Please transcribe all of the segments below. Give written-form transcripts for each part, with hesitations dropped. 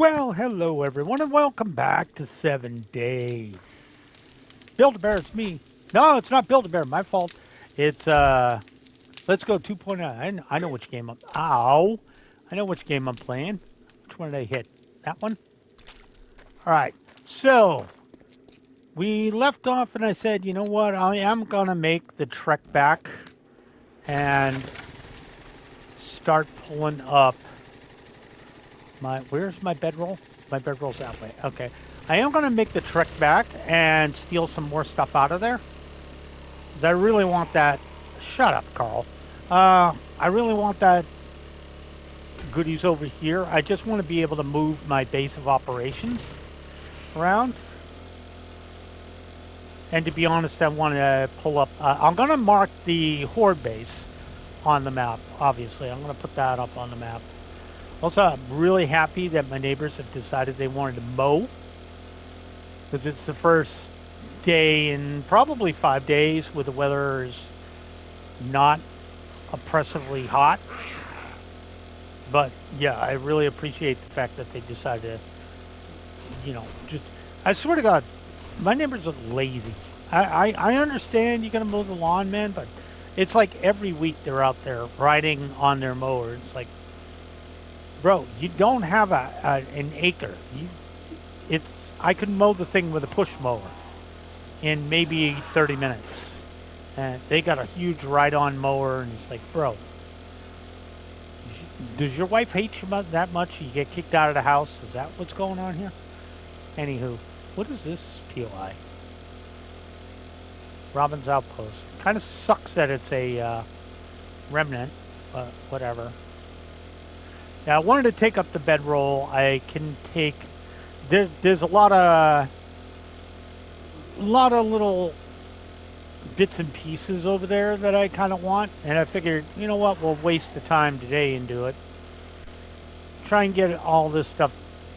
Well, hello everyone, and welcome back to 7 Days. Build-A-Bear, it's me. No, it's not Build-A-Bear, my fault. It's Let's Go 2.0. I know which game I'm. Ow! I know which game I'm playing. Which one did I hit? That one. All right. So we left off, and I said, you know what? I am gonna make the trek back and start pulling up my. Where's my bedroll? My bedroll's that way. Okay. I am gonna make the trek back and steal some more stuff out of there. I really want that. Shut up, Carl. I really want that goodies over here. I just want to be able to move my base of operations around. And to be honest, I want to pull up. I'm going to mark the horde base on the map, obviously. I'm going to put that up on the map. Also, I'm really happy that my neighbors have decided they wanted to mow. Because it's the first day in probably 5 days where the weather is not oppressively hot. But yeah, I really appreciate the fact that they decided to, just. I swear to God, my neighbors are lazy. I understand you got to mow the lawn, man, but it's like every week they're out there riding on their mower. It's like, bro, you don't have an acre. It's I could mow the thing with a push mower in maybe 30 minutes. And they got a huge ride-on mower, and it's like, bro, does your wife hate you that much? You get kicked out of the house? Is that what's going on here? Anywho, what is this POI? Robin's Outpost. Kind of sucks that it's a remnant, but whatever. Now, I wanted to take up the bedroll. I can take. There's a lot of little bits and pieces over there that I kind of want, and I figured, you know what, we'll waste the time today and do it. Try and get all this stuff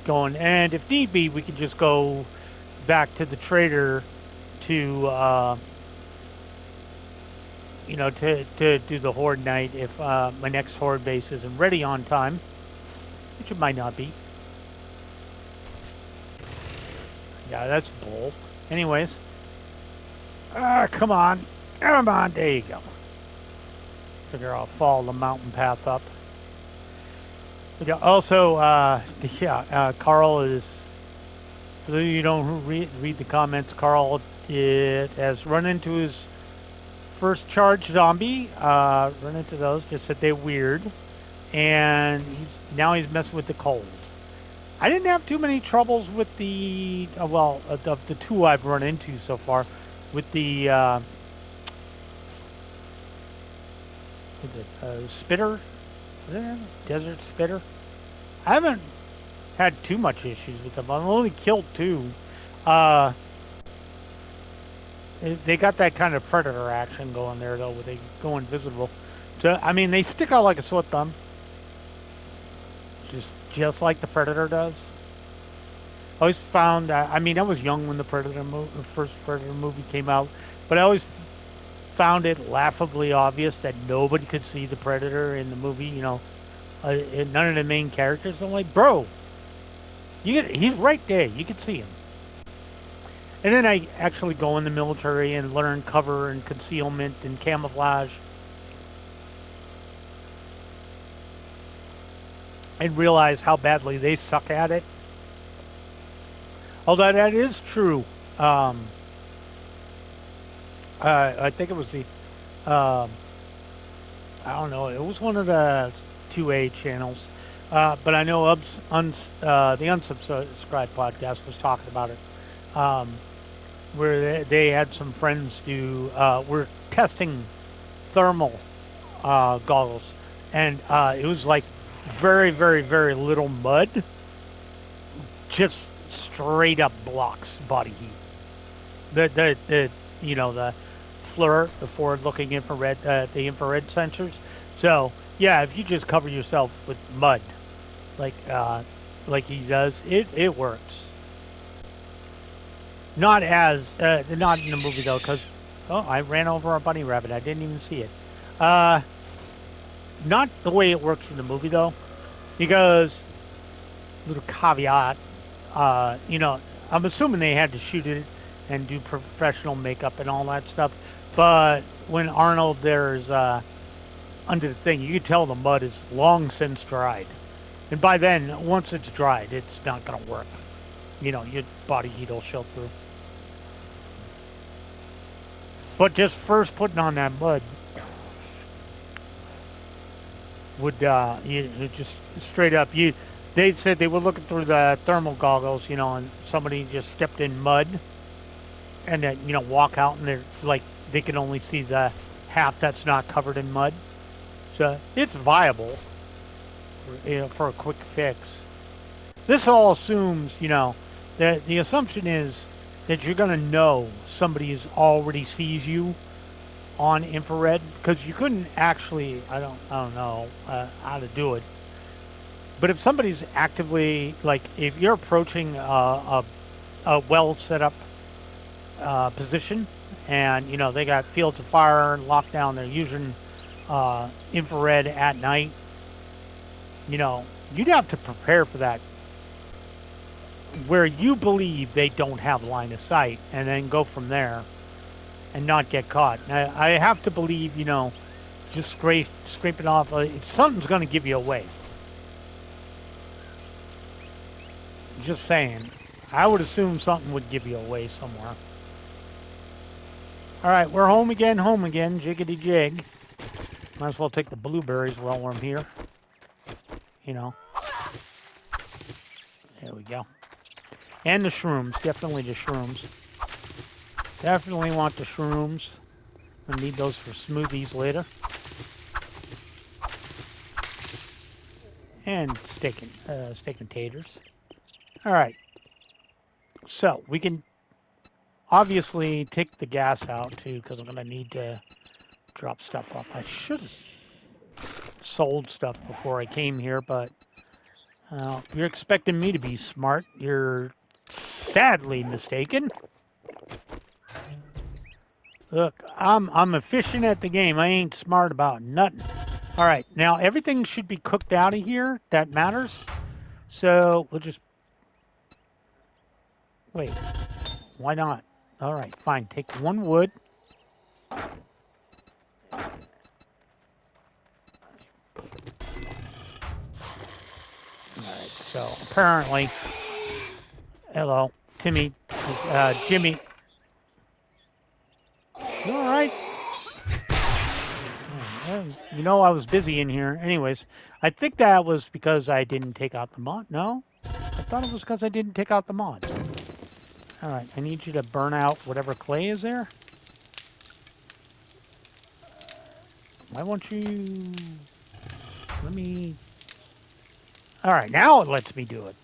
going, and if need be, we can just go back to the trader to, to do the horde night if my next horde base isn't ready on time, which it might not be. Yeah, that's bull. Anyways, come on, there you go. Figure I'll follow the mountain path up. Yeah, also, Carl is, for those of you who don't read the comments, Carl has run into his first charge zombie, run into those, just said they're weird, and now he's messing with the cold. I didn't have too many troubles with the, of the two I've run into so far, with the, spitter? Desert spitter? I haven't had too much issues with them. I've only killed two. Uh, they got that kind of predator action going there, though, where they go invisible. So, I mean, they stick out like a sore thumb, just like the predator does. I always found that. I mean, I was young when the first Predator movie came out, but I always found it laughably obvious that nobody could see the predator in the movie. None of the main characters. I'm like, bro, he's right there. You can see him. And then I actually go in the military and learn cover and concealment and camouflage. And realize how badly they suck at it. Although that is true. I think it was I don't know, it was one of the 2A channels. But I know the Unsubscribed podcast was talking about it. Where they had some friends were testing thermal goggles. And it was like very, very, very little mud. Just straight up blocks body heat. The forward-looking infrared, the infrared sensors. So yeah, if you just cover yourself with mud, like he does, it works. Not not in the movie though, because I ran over a bunny rabbit. I didn't even see it. Not the way it works in the movie though, because little caveat. You know, I'm assuming they had to shoot it and do professional makeup and all that stuff. But when Arnold there's under the thing, you can tell the mud is long since dried. And by then, once it's dried, it's not going to work. You know, your body heat will show through. But just first putting on that mud would, just straight up, they said they were looking through the thermal goggles, you know, and somebody just stepped in mud and then, you know, walk out and they're like, they can only see the half that's not covered in mud. So it's viable, you know, for a quick fix. This all assumes, you know, that the assumption is that you're going to know somebody already sees you on infrared because you couldn't actually, I don't know how to do it. But if somebody's actively, like, if you're approaching a well set up position and, you know, they got fields of fire locked down, they're using infrared at night, you know, you'd have to prepare for that where you believe they don't have line of sight and then go from there and not get caught. Now, I have to believe, you know, just scrape it off. Something's going to give you away. Just saying. I would assume something would give you away somewhere. All right, we're home again, jiggity jig. Might as well take the blueberries while we're here. You know. There we go. And the shrooms, definitely the shrooms. Definitely want the shrooms. I need those for smoothies later. And steak and taters. All right. So we can obviously take the gas out too, because I'm gonna need to drop stuff off. I should have sold stuff before I came here, but if you're expecting me to be smart, you're sadly mistaken. Look, I'm efficient at the game. I ain't smart about nothing. All right, now everything should be cooked out of here. That matters. So we'll just wait. Why not? All right, fine. Take one wood. All right. So apparently, hello, Jimmy. You all right? You know, I was busy in here. Anyways, I think that was because I didn't take out the mod. No, I thought it was because I didn't take out the mods. All right, I need you to burn out whatever clay is there. Why won't you let me? All right, now it lets me do it.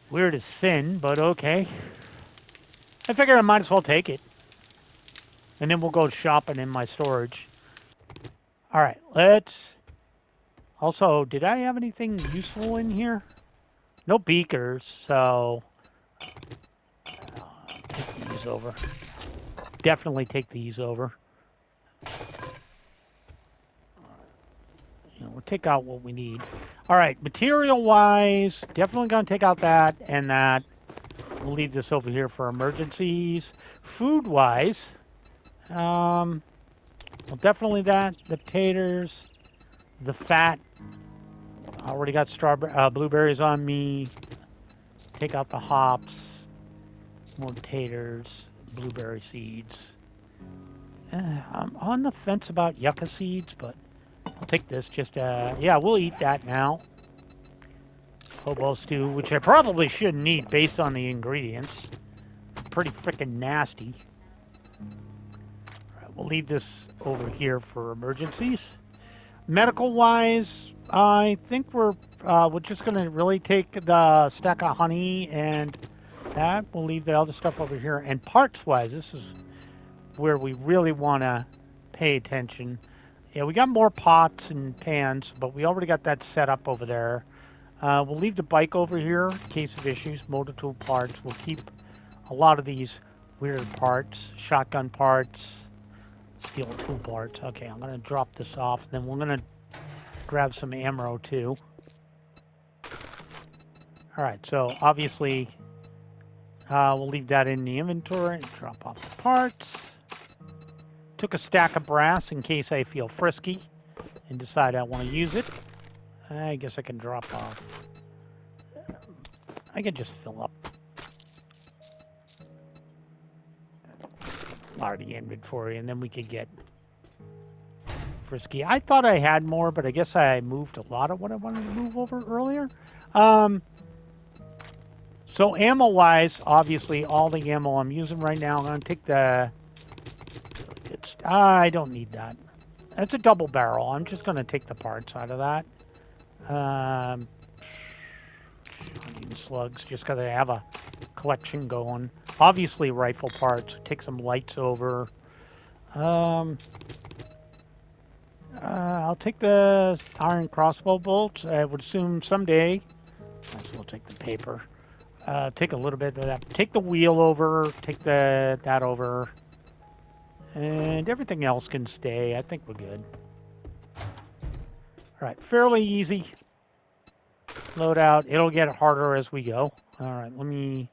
Weird as sin, but okay. I figure I might as well take it. And then we'll go shopping in my storage. All right, let's... Also, did I have anything useful in here? No beakers, so... take these over. Definitely take these over. You know, we'll take out what we need. All right, material-wise, definitely going to take out that and that. We'll leave this over here for emergencies. Food-wise, well, definitely that. The potatoes, the fat. I already got blueberries on me. Take out the hops. More taters, blueberry seeds. I'm on the fence about yucca seeds, but I'll take this. Just, yeah, we'll eat that now. Hobo stew, which I probably shouldn't eat based on the ingredients. Pretty freaking nasty. All right, we'll leave this over here for emergencies. Medical-wise, I think we're just going to really take the stack of honey and that. We'll leave the other stuff over here. And parts-wise, this is where we really want to pay attention. Yeah, we got more pots and pans, but we already got that set up over there. We'll leave the bike over here in case of issues. Motor tool parts. We'll keep a lot of these weird parts. Shotgun parts. Steel tool parts. Okay, I'm going to drop this off. Then we're going to grab some ammo too. All right, so obviously we'll leave that in the inventory and drop off the parts. Took a stack of brass in case I feel frisky and decide I want to use it. I guess I can drop off. I can just fill up our inventory and then we could get frisky. I thought I had more, but I guess I moved a lot of what I wanted to move over earlier. So ammo-wise, obviously, all the ammo I'm using right now, I'm going to take the... I don't need that. That's a double barrel. I'm just going to take the parts out of that. I need slugs just because I have a collection going. Obviously, rifle parts. Take some lights over. I'll take the iron crossbow bolts. I would assume someday. Might as well take the paper. Take a little bit of that. Take the wheel over. Take that over. And everything else can stay. I think we're good. All right, fairly easy. Load out. It'll get harder as we go. All right, let me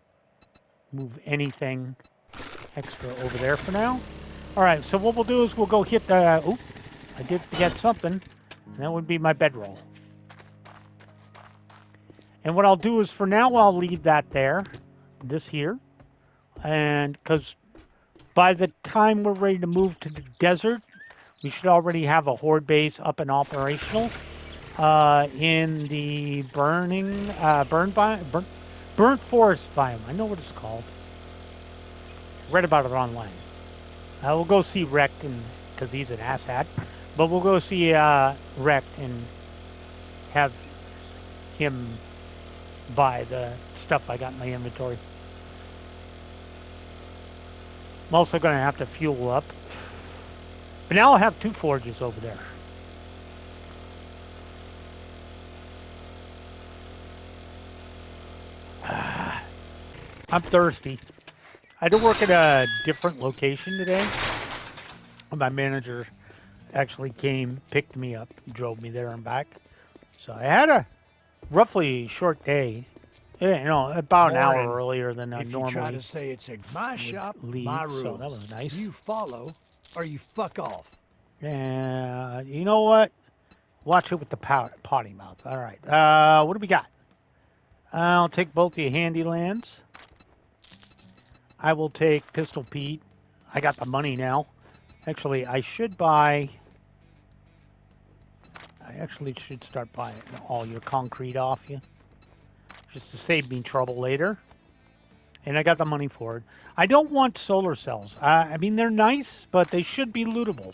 move anything extra over there for now. All right, so what we'll do is we'll go hit the... Oop, I did forget something. And that would be my bedroll. And what I'll do is for now, I'll leave that there. This here. And because by the time we're ready to move to the desert, we should already have a horde base up and operational. In the burnt forest biome. I know what it's called. Read about it online. We'll go see Rect, because he's an asshat. But we'll go see Rect and have him buy the stuff I got in my inventory. I'm also going to have to fuel up. But now I'll have 2 forges over there. I'm thirsty. I had to work at a different location today. My manager actually came, picked me up, drove me there and back. So I had a roughly short day. Yeah, you know, about an hour earlier than I normally. If you try to say it's my shop, my rules. So that was nice. You follow or you fuck off. Yeah, you know what? Watch it with the potty mouth. All right. What do we got? I'll take both the handy lands. I will take Pistol Pete. I got the money now. Actually, I should buy... I actually should start buying all your concrete off you. Just to save me trouble later. And I got the money for it. I don't want solar cells. I mean, they're nice, but they should be lootable.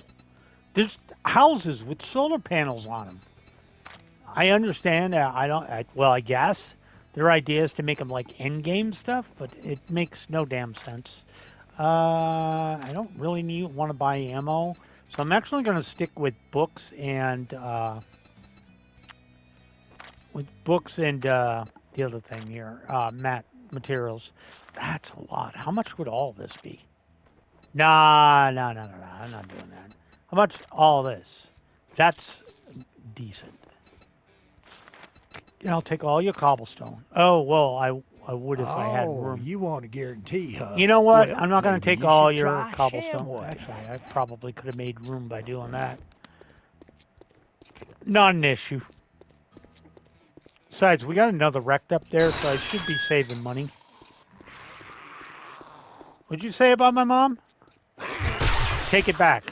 There's houses with solar panels on them. I understand. Well, I guess their idea is to make them like endgame stuff, but it makes no damn sense. I don't really want to buy ammo, so I'm actually going to stick with books and the other thing here, materials. That's a lot. How much would all this be? Nah. I'm not doing that. How much all this? That's decent. And I'll take all your cobblestone. Oh, well, I would if I had room. You want a guarantee, huh? You know what? Well, I'm not going to take all your cobblestone. Shamway. Actually, I probably could have made room by doing that. Not an issue. Besides, we got another wrecked up there, so I should be saving money. What'd you say about my mom? Take it back.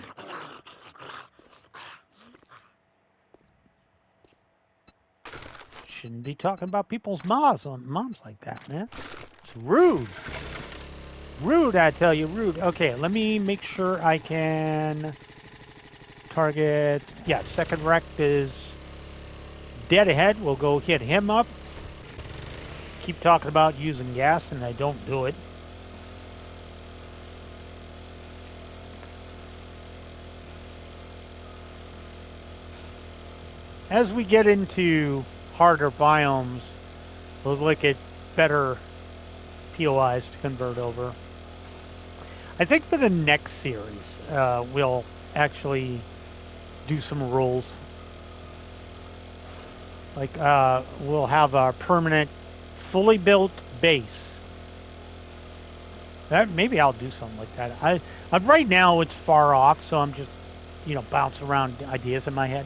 Shouldn't be talking about people's moms like that, man. It's rude. Rude, I tell you, rude. Okay, let me make sure I can target... Yeah, second wrecked is dead ahead. We'll go hit him up. Keep talking about using gas, and I don't do it. As we get into harder biomes, we'll look at better POIs to convert over. I think for the next series, we'll actually do some rules. Like, we'll have a permanent, fully built base. That maybe I'll do something like that. Right now it's far off, so I'm just, bouncing around ideas in my head.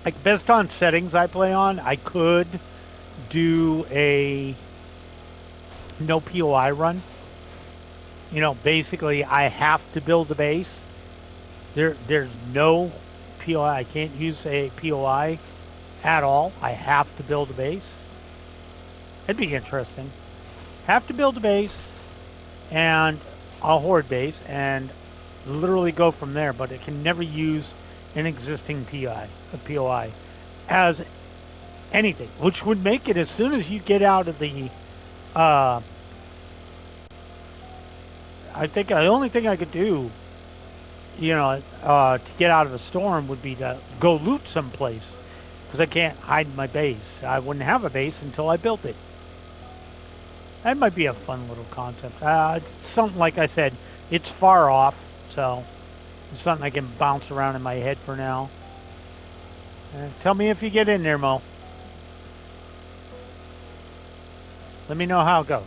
Like based on settings I play on, I could do a no POI run. Basically I have to build a base. There's no POI. I can't use a POI at all. I have to build a base. It'd be interesting. Have to build a base and a horde base and literally go from there, but it can never use an existing POI as anything, which would make it as soon as you get out of the uh I think the only thing I could do, to get out of the storm would be to go loot someplace because I can't hide my base. I wouldn't have a base until I built it. That might be a fun little concept. Something like I said, it's far off, so it's something I can bounce around in my head for now. Tell me if you get in there, Mo. Let me know how it goes.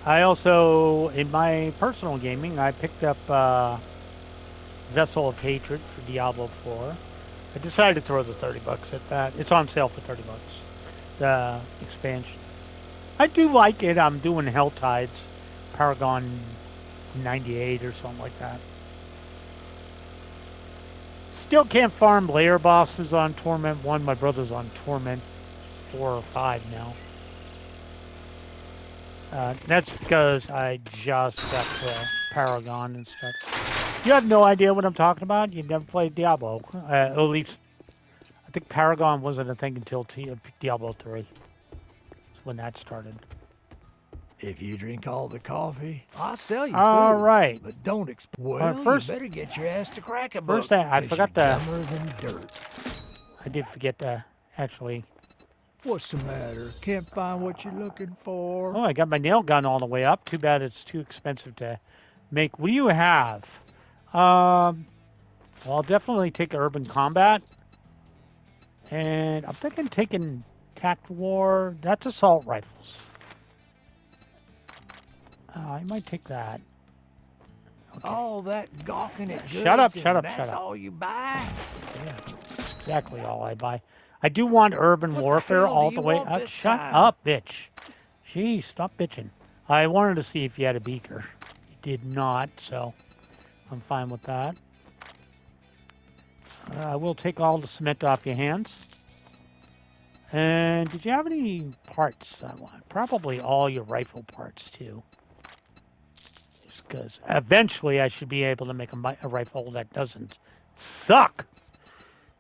I also, in my personal gaming, I picked up Vessel of Hatred for Diablo 4. I decided to throw the 30 bucks at that. It's on sale for 30 bucks. The expansion. I do like it. I'm doing Hell Tides, Paragon 98 or something like that. Still can't farm layer bosses on Torment 1. My brother's on Torment 4 or 5 now. That's because I just got to Paragon and stuff. You have no idea what I'm talking about? You've never played Diablo. At least, I think Paragon wasn't a thing until Diablo 3. That's when that started. If you drink all the coffee, I'll sell you All food. right. But don't well, first, you better get your ass to crack a first book, I forgot you're to... dumber than dirt. I did forget to actually... What's the matter? Can't find what you're looking for? Oh, I got my nail gun all the way up. Too bad it's too expensive to make. What do you have? Well, I'll definitely take urban combat. And I'm thinking taking tact war. That's assault rifles. I might take that. Okay. All that gawking at goods, shut up, that's all you buy? Yeah, exactly all I buy. I do want urban warfare all the way up. Shut up, bitch. Jeez, stop bitching. I wanted to see if you had a beaker. You did not, so I'm fine with that. I will take all the cement off your hands. And did you have any parts I want? Probably all your rifle parts, too. Just because eventually I should be able to make a rifle that doesn't suck.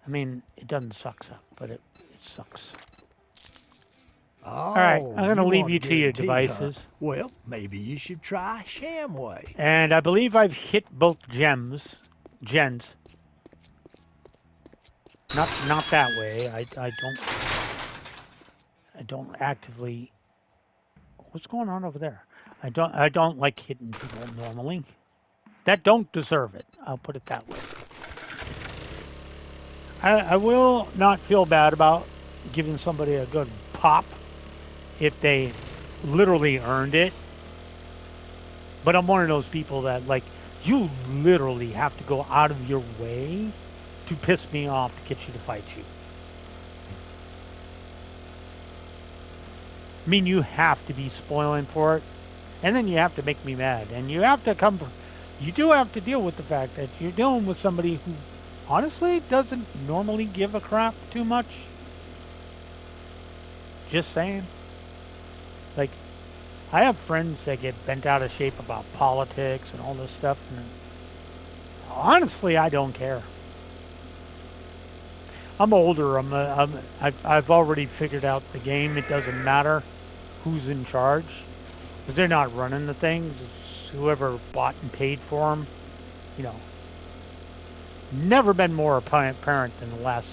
I mean, it doesn't suck, but it sucks. Oh, all right, I'm going to leave you to your devices. Huh? Well, maybe you should try Shamway. And I believe I've hit both gens. Not that way. I don't actively... What's going on over there? I don't like hitting people normally. That don't deserve it. I'll put it that way. I will not feel bad about giving somebody a good pop if they literally earned it. But I'm one of those people that, like, you literally have to go out of your way to piss me off to get you to fight you. I mean, you have to be spoiling for it, and then you have to make me mad. And you have to you do have to deal with the fact that you're dealing with somebody who honestly doesn't normally give a crap too much. Just saying. Like, I have friends that get bent out of shape about politics and all this stuff, and honestly, I don't care. I'm older. I've already figured out the game. It doesn't matter who's in charge, because they're not running the things. It's whoever bought and paid for them. You know, never been more apparent than the last,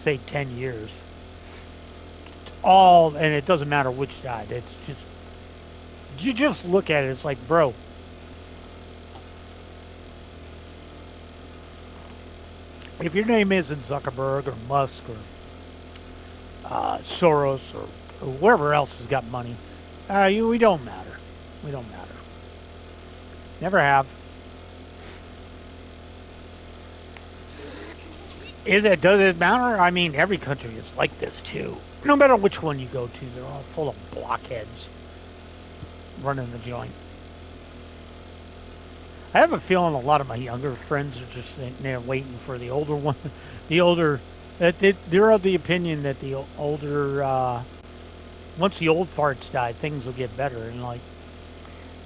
say, 10 years. And it doesn't matter which side. It's just, you just look at it. It's like, bro, If your name isn't Zuckerberg or Musk or Soros or whoever else has got money, we don't matter. We don't matter. Never have. Does it matter? I mean, every country is like this too. No matter which one you go to, they're all full of blockheads running the joint. I have a feeling a lot of my younger friends are just sitting there waiting for the older one, the older. They're of the opinion that the older, once the old farts die, things will get better. And like,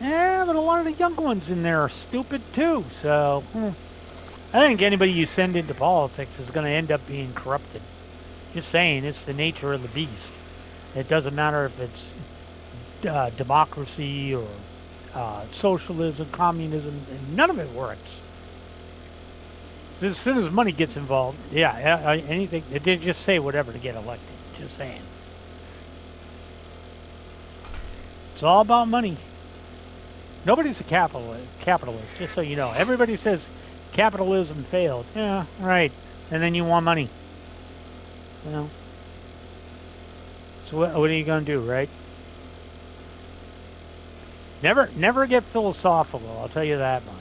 yeah, but a lot of the young ones in there are stupid too. So I think anybody you send into politics is going to end up being corrupted. Just saying, it's the nature of the beast. It doesn't matter if it's democracy or socialism, communism, none of it works. As soon as money gets involved, yeah, anything, they just say whatever to get elected. Just saying. It's all about money. Nobody's a capitalist, just so you know. Everybody says capitalism failed. Yeah, right. And then you want money. You know. So what are you going to do, right? Never get philosophical, I'll tell you that much.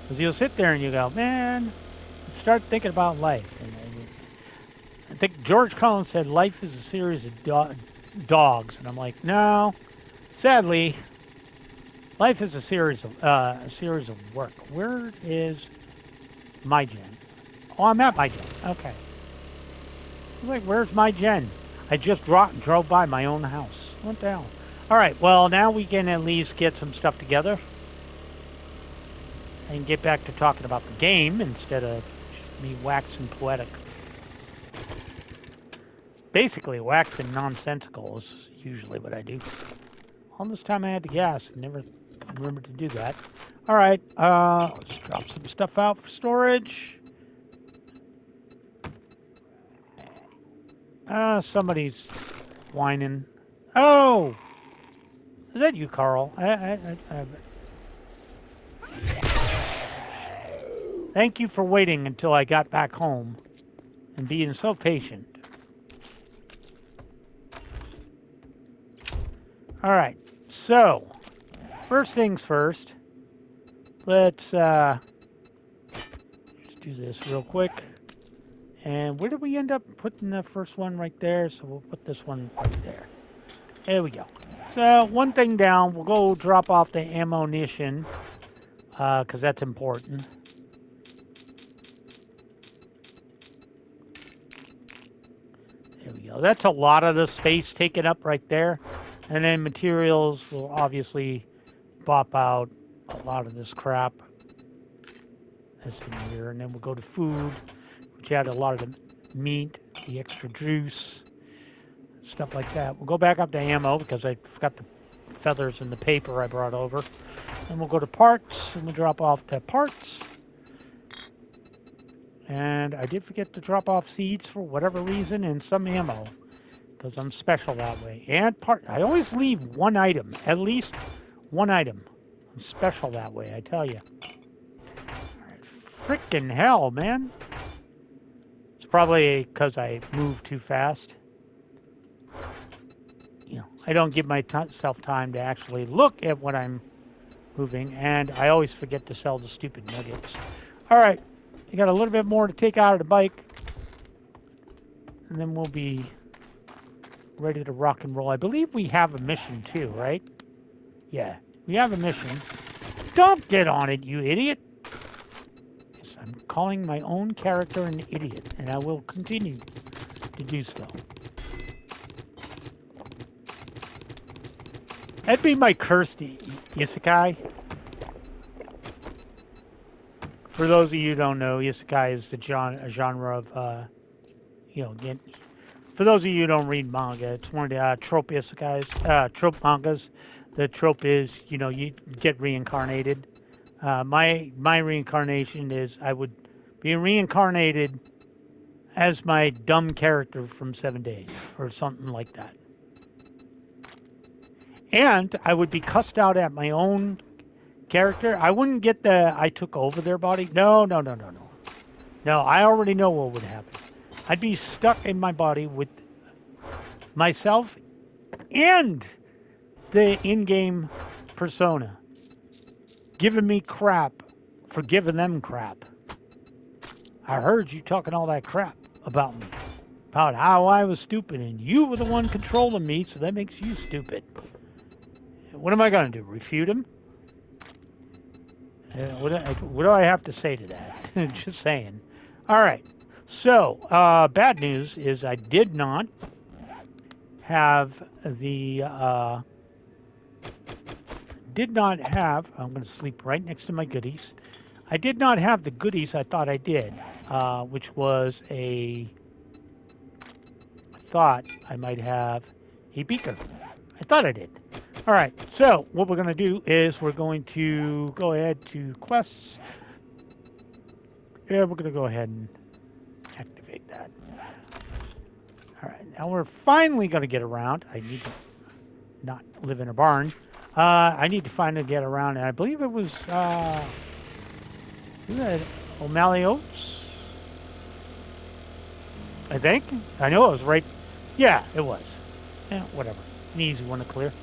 Because you'll sit there and you go, man, start thinking about life. And I think George Collins said life is a series of dogs. And I'm like, no, sadly, life is a series of work. Where is my gen? Oh, I'm at my gen. Okay. I'm like, where's my gen? I just drove by my own house. What the hell? All right, well, now we can at least get some stuff together and get back to talking about the game instead of me waxing poetic. Basically, waxing nonsensical is usually what I do. All this time I had to gas and never remembered to do that. All right, let's drop some stuff out for storage. Somebody's whining. Oh! Is that you, Carl? Thank you for waiting until I got back home and being so patient. All right, so first things first. Let's do this real quick. And where did we end up putting the first one right there? So we'll put this one right there. There we go. So one thing down, we'll go drop off the ammunition because that's important. There we go. That's a lot of the space taken up right there. And then materials will obviously pop out a lot of this crap. That's in here. And then we'll go to food, which had a lot of the meat, the extra juice, stuff like that. We'll go back up to ammo because I forgot the feathers and the paper I brought over. Then we'll go to parts and we'll drop off the parts. And I did forget to drop off seeds for whatever reason and some ammo because I'm special that way. And I always leave one item, at least one item. I'm special that way, I tell you. Freaking hell, man. It's probably because I move too fast. You know, I don't give myself time to actually look at what I'm moving, and I always forget to sell the stupid nuggets. All right, I got a little bit more to take out of the bike, and then we'll be ready to rock and roll. I believe we have a mission too, right? Yeah, we have a mission. Don't get on it, you idiot. Yes, I'm calling my own character an idiot, and I will continue to do so. That'd be my cursed isekai. For those of you who don't know, isekai is the genre of, again, for those of you who don't read manga, it's one of the trope isekais, trope mangas. The trope is, you get reincarnated. My reincarnation is I would be reincarnated as my dumb character from 7 Days or something like that. And I would be cussed out at my own character. I wouldn't get the I took over their body. No. No, I already know what would happen. I'd be stuck in my body with myself and the in-game persona giving me crap for giving them crap. I heard you talking all that crap about me, about how I was stupid, and you were the one controlling me, so that makes you stupid. What am I going to do? Refute him? What do I have to say to that? Just saying. All right. So, bad news is I did not have the I'm going to sleep right next to my goodies. I did not have the goodies I thought I did, which was I thought I might have a beaker. I thought I did. All right, so what we're going to do is we're going to go ahead to quests. Yeah, we're going to go ahead and activate that. All right, now we're finally going to get around. I need to not live in a barn. I need to finally get around, and I believe it was O'Malley Oats. I think. I know it was right. Yeah, it was. Yeah, whatever. An easy one to clear.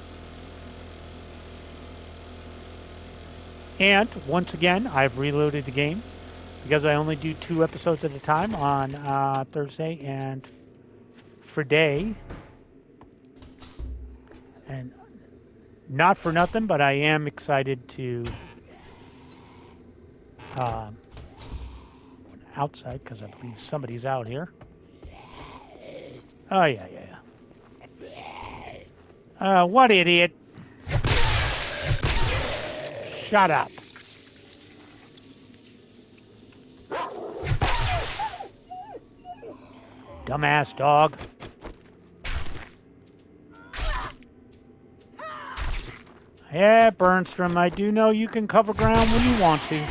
And once again, I've reloaded the game because I only do 2 episodes at a time on Thursday and Friday. And not for nothing, but I am excited to outside because I believe somebody's out here. Oh yeah. What idiot! Shut up. Dumbass dog. Yeah, Burnstrom, I do know you can cover ground when you want to.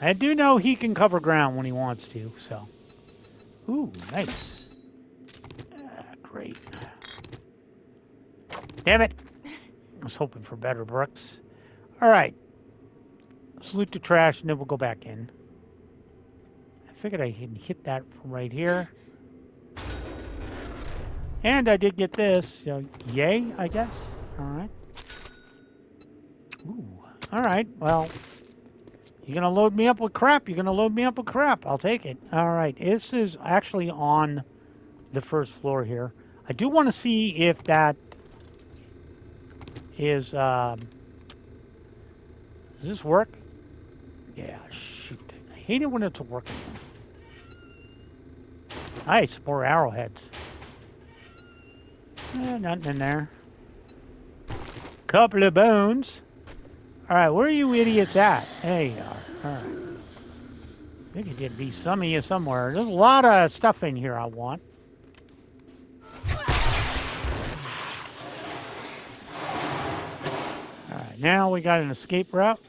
I do know he can cover ground when he wants to, so. Ooh, nice. Great. Damn it. I was hoping for better bricks. All right. Let's loot the trash and then we'll go back in. I figured I can hit that from right here. And I did get this. So, yay, I guess. All right. Ooh. All right. Well, you're going to load me up with crap. You're going to load me up with crap. I'll take it. All right. This is actually on the first floor here. I do want to see if that is, does this work? Yeah, shoot. I hate it when it's working. Nice, more arrowheads. Nothing in there. Couple of bones. All right, where are you idiots at? There you are. All right. I think it did be some of you somewhere. There's a lot of stuff in here I want. All right, now we got an escape route.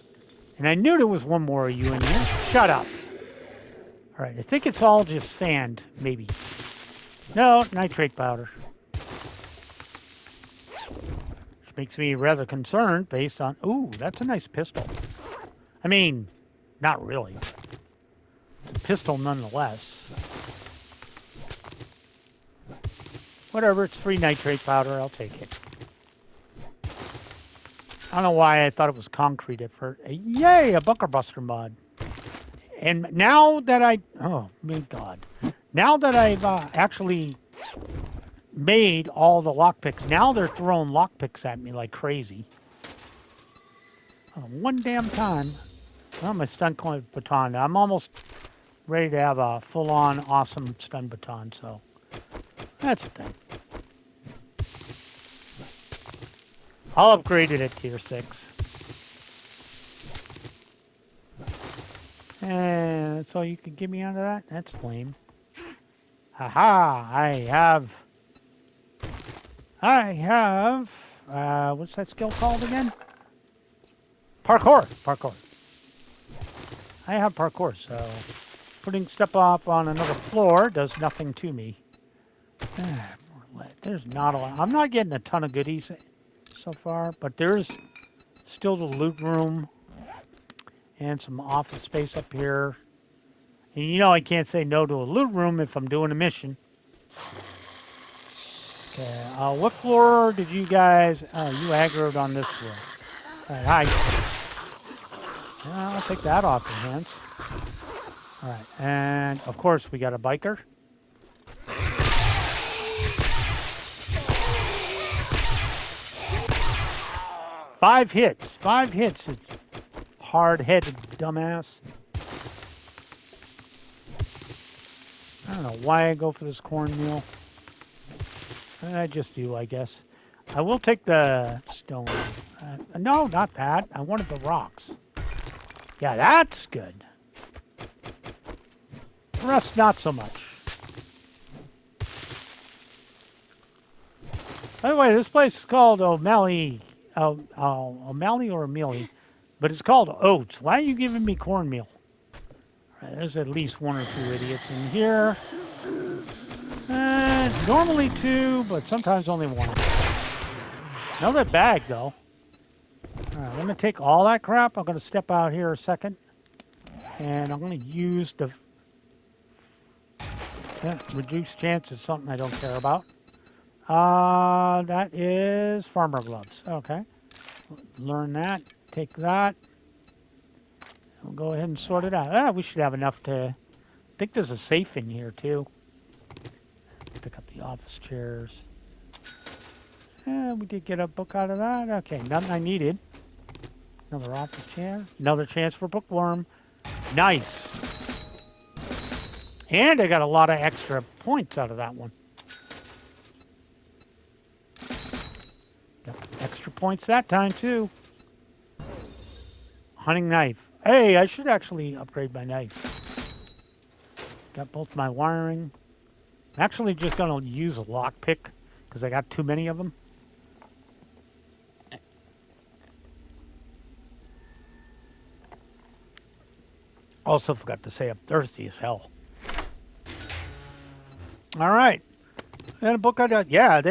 And I knew there was one more of you in here. Shut up. All right, I think it's all just sand, maybe. No, nitrate powder. Which makes me rather concerned based on... Ooh, that's a nice pistol. I mean, not really. It's a pistol nonetheless. Whatever, it's free nitrate powder. I'll take it. I don't know why I thought it was concrete at first. Yay, a bunker buster mod. And now that oh, my God. Now that I've actually made all the lockpicks, now they're throwing lockpicks at me like crazy. One damn time. Oh, my stun coin baton. I'm almost ready to have a full-on awesome stun baton, so that's the thing. I'll upgrade it at tier 6. And that's all you can give me out of that? That's lame. Haha, I have, what's that skill called again? Parkour. I have parkour, so putting stuff up on another floor does nothing to me. There's not a lot. I'm not getting a ton of goodies so far, but there's still the loot room and some office space up here. And you know I can't say no to a loot room if I'm doing a mission. Okay, what floor did you guys... Oh, you aggroed on this floor. All right, hi. I'll take that off your hands. All right, and of course we got a biker. Five hits, hard-headed dumbass. I don't know why I go for this cornmeal. I just do, I guess. I will take the stone. No, not that. I wanted the rocks. Yeah, that's good. The rest, not so much. By the way, this place is called O'Malley. O'Malley or O'Malley, but it's called Oats. Why are you giving me cornmeal? Right, there's at least one or two idiots in here. Normally two, but sometimes only one. Another bag, though. All right, I'm going to take all that crap. I'm going to step out here a second. And I'm going to use the... reduced chance is something I don't care about. That is farmer gloves. Okay. Learn that. Take that. We'll go ahead and sort it out. We should have enough to... I think there's a safe in here, too. Pick up the office chairs. We did get a book out of that. Okay, nothing I needed. Another office chair. Another chance for bookworm. Nice. And I got a lot of extra points out of that one. Got extra points that time, too. Hunting knife. Hey, I should actually upgrade my knife. Got both my wiring. I'm actually just going to use a lockpick because I got too many of them. Also forgot to say I'm thirsty as hell. All right. And a book I got. Yeah,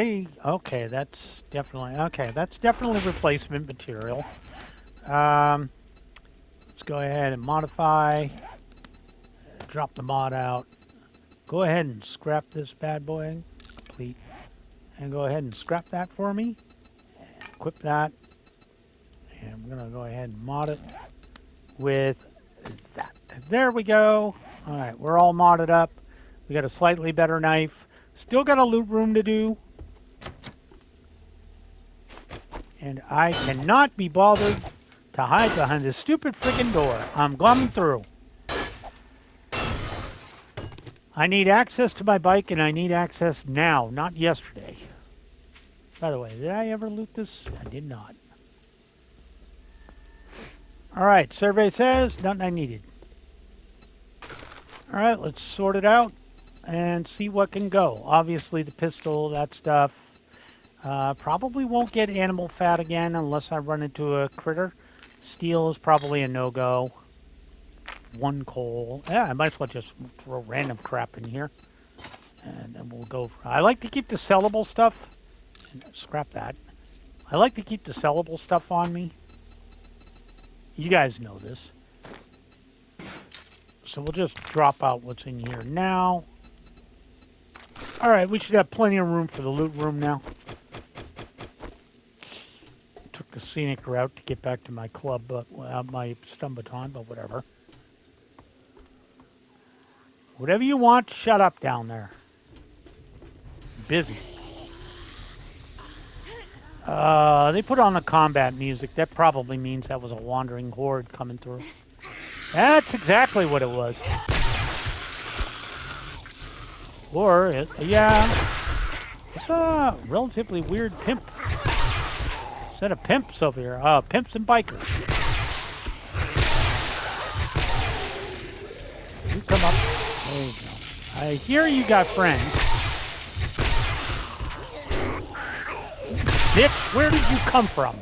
okay, that's definitely replacement material. Let's go ahead and modify. Drop the mod out. Go ahead and scrap this bad boy. Complete. And go ahead and scrap that for me. Equip that. And we're going to go ahead and mod it with that. There we go. All right, we're all modded up. We got a slightly better knife. Still got a loot room to do. And I cannot be bothered to hide behind this stupid freaking door. I'm coming through. I need access to my bike, and I need access now, not yesterday. By the way, did I ever loot this? I did not. All right, survey says nothing I needed. All right, let's sort it out and see what can go. Obviously, the pistol, that stuff. Probably won't get animal fat again unless I run into a critter. Steel is probably a no-go. One coal. Yeah, I might as well just throw random crap in here. And then we'll go... I like to keep the sellable stuff. Scrap that. I like to keep the sellable stuff on me. You guys know this. So we'll just drop out what's in here now. Alright, we should have plenty of room for the loot room now. Took the scenic route to get back to my club, but my stun baton, but whatever. Whatever you want, shut up down there. Busy. They put on the combat music. That probably means that was a wandering horde coming through. That's exactly what it was. Or, yeah, it's a relatively weird pimp. Set of pimps over here. Pimps and bikers. You come up. There you go. I hear you got friends. Bitch, where did you come from?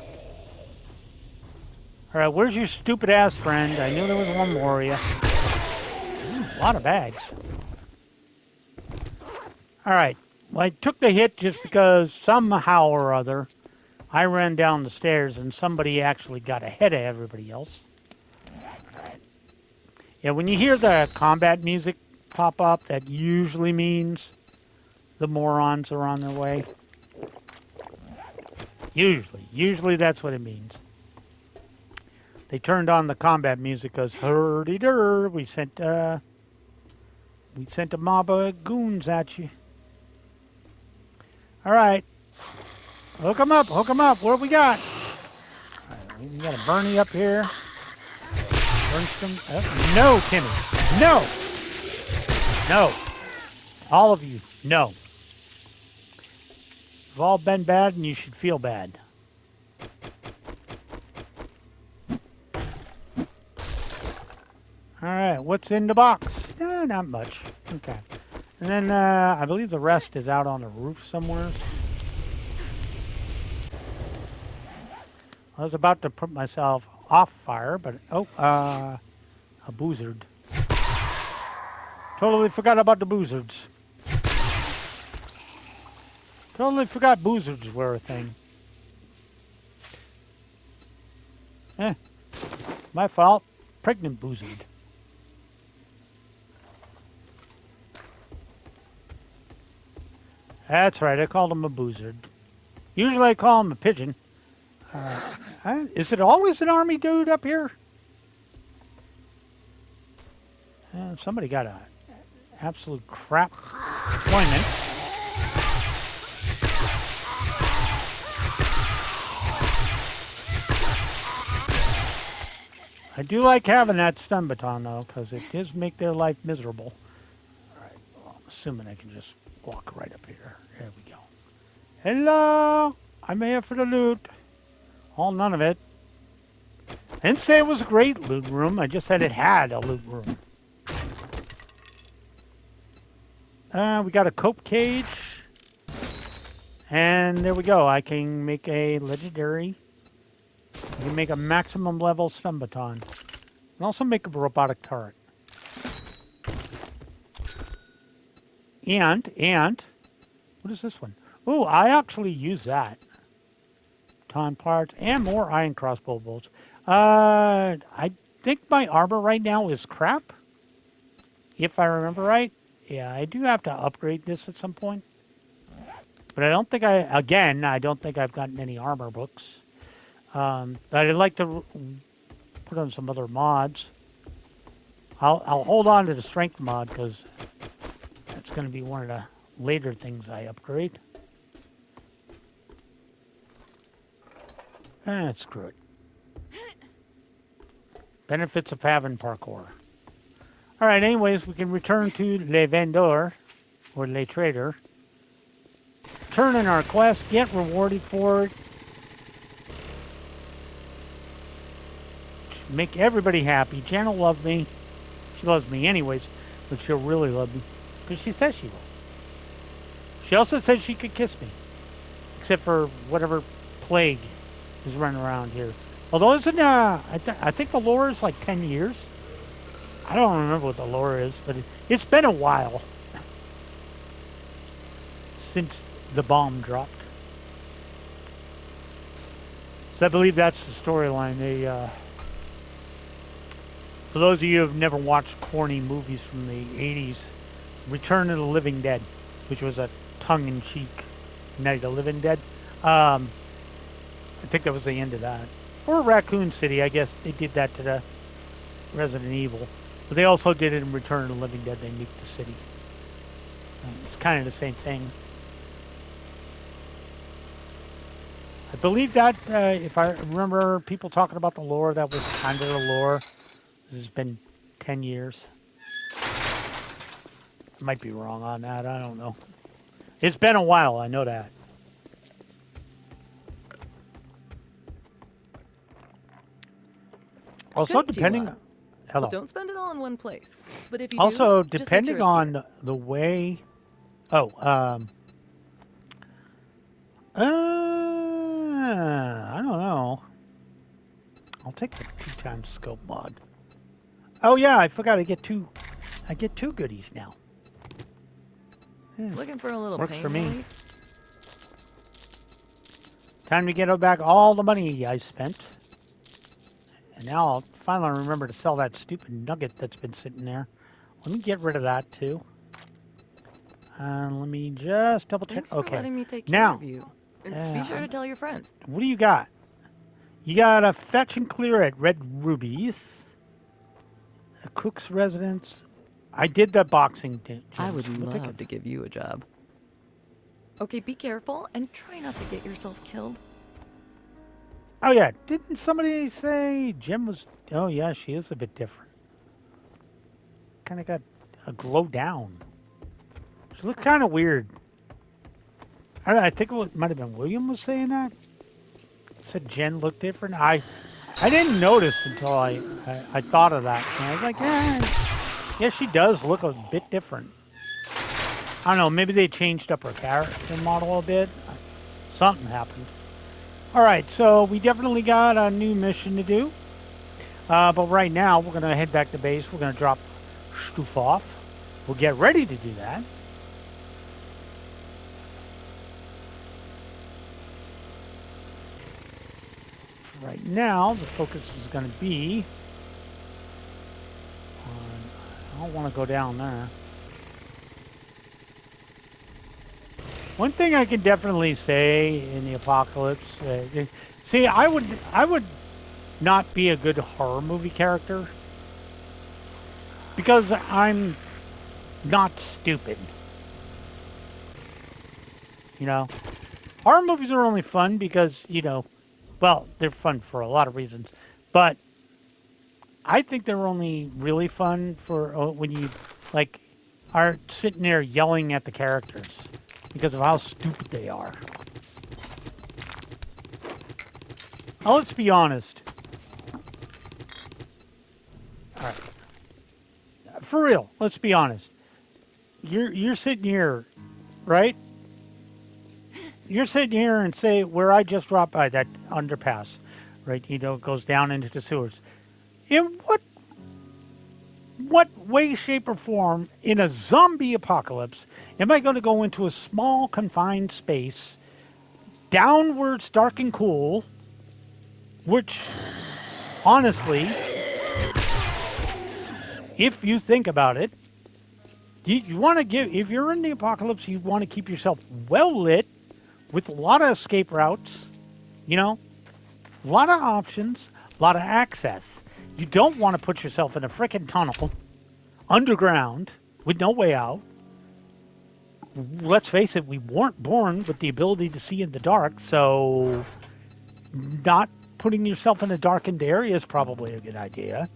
Alright, where's your stupid ass friend? I knew there was one more of you. A lot of bags. Alright, well, I took the hit just because somehow or other I ran down the stairs and somebody actually got ahead of everybody else. Yeah, when you hear the combat music pop up, that usually means the morons are on their way. Usually that's what it means. They turned on the combat music because hurdy-dur, we sent a mob of goons at you. All right, hook 'em up, hook 'em up. What do we got? All right, we got a Bernie up here. No, Timmy. No. No. All of you, no. You've all been bad and you should feel bad. All right, what's in the box? Not much. Okay. And then I believe the rest is out on the roof somewhere. I was about to put myself off fire, but a boozard. Totally forgot about the boozards. Totally forgot boozards were a thing. My fault. Pregnant boozard. That's right, I called him a boozard. Usually I call him a pigeon. Is it always an army dude up here? Somebody got a absolute crap deployment. I do like having that stun baton though, because it does make their life miserable. Alright, well, I'm assuming I can just walk right up here. There we go. Hello! I'm here for the loot. All none of it. I didn't say it was a great loot room, I just said it had a loot room. We got a cope cage. And there we go. I can make a legendary. I can make a maximum level stun baton. And also make a robotic turret. And, what is this one? Oh, I actually use that. Ton parts and more iron crossbow bolts. I think my armor right now is crap. If I remember right. Yeah, I do have to upgrade this at some point. But I don't think I don't think I've gotten any armor books. But I'd like to put on some other mods. I'll hold on to the strength mod because that's going to be one of the later things I upgrade. Screw it. Benefits of having parkour. All right, anyways, we can return to Le Vendeur, or Le Trader. Turn in our quest, get rewarded for it. Make everybody happy. Jan will love me. She loves me anyways, but she'll really love me. Because she says she will. She also said she could kiss me. Except for whatever plague is running around here. Although isn't, I think the lore is like 10 years. I don't remember what the lore is, but it's been a while since the bomb dropped. So I believe that's the storyline. For those of you who have never watched corny movies from the 80s, Return of the Living Dead, which was a tongue-in-cheek Night of the Living Dead. I think that was the end of that. Or Raccoon City, I guess they did that to the Resident Evil. But they also did it in Return of the Living Dead. They nuked the city. It's kind of the same thing. I believe that, if I remember people talking about the lore, that was kind of the lore. This has been 10 years. I might be wrong on that. I don't know. It's been a while. I know that. Also, Good, depending... Tiwa. Hello. Well, don't spend it all in one place. But if you Also, do, just make sure depending it's on here. the way... Oh, I don't know. I'll take the 2x scope mod. Oh yeah, I forgot I get two goodies now. Looking for a little Works pain for me. relief? Time to get back all the money I spent. And now I'll finally remember to sell that stupid nugget that's been sitting there. Let me get rid of that too. And let me just double check. Thanks for Okay. letting me take care Now, of you. And be sure to tell your friends. what do you got? You got a fetch and clear at Red Rubies. A cook's residence. I did the boxing gym. I would We'll take love it. to give you a job. Okay, be careful and try not to get yourself killed. Oh yeah, didn't somebody say Jim was? Oh yeah, she is a bit different. Kind of got a glow down. She looked kind of weird. I think it might have been William was saying that. Said Jen looked different. I didn't notice until I thought of that. And I was like, yeah, she does look a bit different. I don't know. Maybe they changed up her character model a bit. Something happened. All right, so we definitely got a new mission to do. But right now, we're going to head back to base. We're going to drop Stoof off. We'll get ready to do that. Right now, the focus is going to be on... I don't want to go down there. One thing I can definitely say in the apocalypse... see, I would not be a good horror movie character because I'm not stupid. You know? Horror movies are only fun because, well, they're fun for a lot of reasons, but I think they're only really fun for when you, like, are sitting there yelling at the characters because of how stupid they are. Now, let's be honest. All right. For real, let's be honest. You're sitting here, right? You're sitting here and say where I just dropped by that underpass, right? It goes down into the sewers. In what way, shape, or form in a zombie apocalypse am I going to go into a small confined space, downwards, dark and cool, which honestly, if you think about it, you want to if you're in the apocalypse, you want to keep yourself well lit with a lot of escape routes, a lot of options, a lot of access. You don't want to put yourself in a frickin' tunnel underground with no way out. Let's face it, we weren't born with the ability to see in the dark, so not putting yourself in a darkened area is probably a good idea.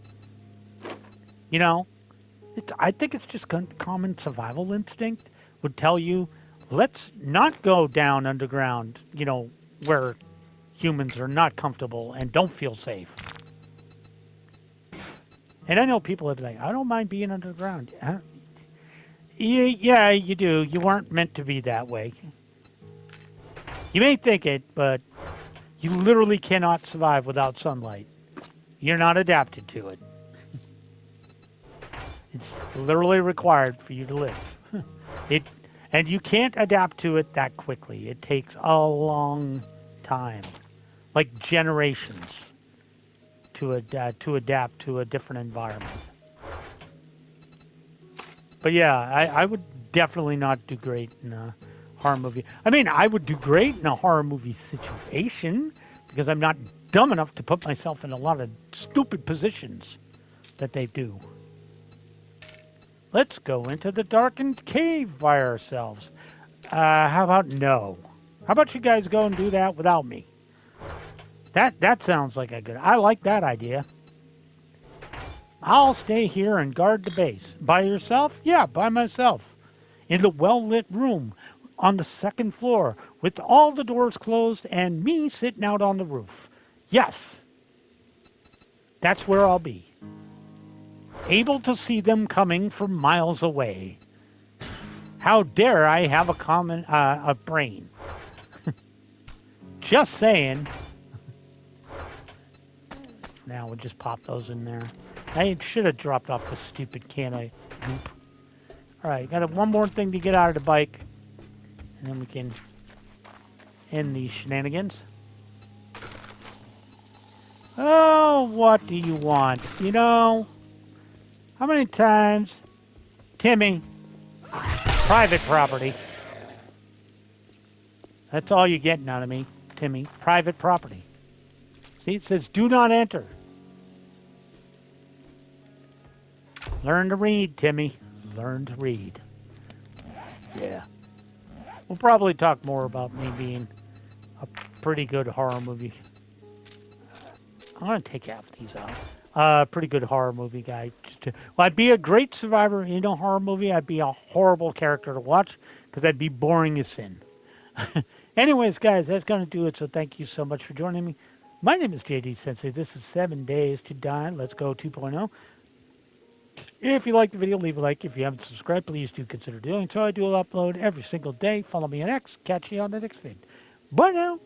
I think it's just common survival instinct would tell you, let's not go down underground, where humans are not comfortable and don't feel safe. And I know people have like, I don't mind being underground. Yeah, you do. You weren't meant to be that way. You may think it, but you literally cannot survive without sunlight. You're not adapted to it. It's literally required for you to live. And you can't adapt to it that quickly. It takes a long time, like generations, to adapt to a different environment. But yeah, I would definitely not do great in a horror movie. I mean, I would do great in a horror movie situation because I'm not dumb enough to put myself in a lot of stupid positions that they do. Let's go into the darkened cave by ourselves. How about no? How about you guys go and do that without me? That sounds like a good... I like that idea. I'll stay here and guard the base. By yourself? Yeah, by myself. In the well-lit room on the second floor with all the doors closed and me sitting out on the roof. Yes. That's where I'll be. Able to see them coming from miles away. How dare I have a brain? Just saying. Now we'll just pop those in there. I should have dropped off the stupid can of goop. Alright, got one more thing to get out of the bike. And then we can end these shenanigans. Oh, Well, what do you want? You know, how many times, Timmy, private property. That's all you're getting out of me, Timmy. Private property. See, it says do not enter. Learn to read, Timmy. Learn to read. Yeah. We'll probably talk more about me being a pretty good horror movie. I'm going to take half of these out. Pretty good horror movie guy. Well, I'd be a great survivor in a horror movie. I'd be a horrible character to watch because I'd be boring as sin. Anyways, guys, that's going to do it. So thank you so much for joining me. My name is JD Sensei. This is 7 Days to Die. Let's go 2.0. If you like the video, leave a like. If you haven't subscribed, please do consider doing so. I do upload every single day. Follow me on X. Catch you on the next vid. Bye now.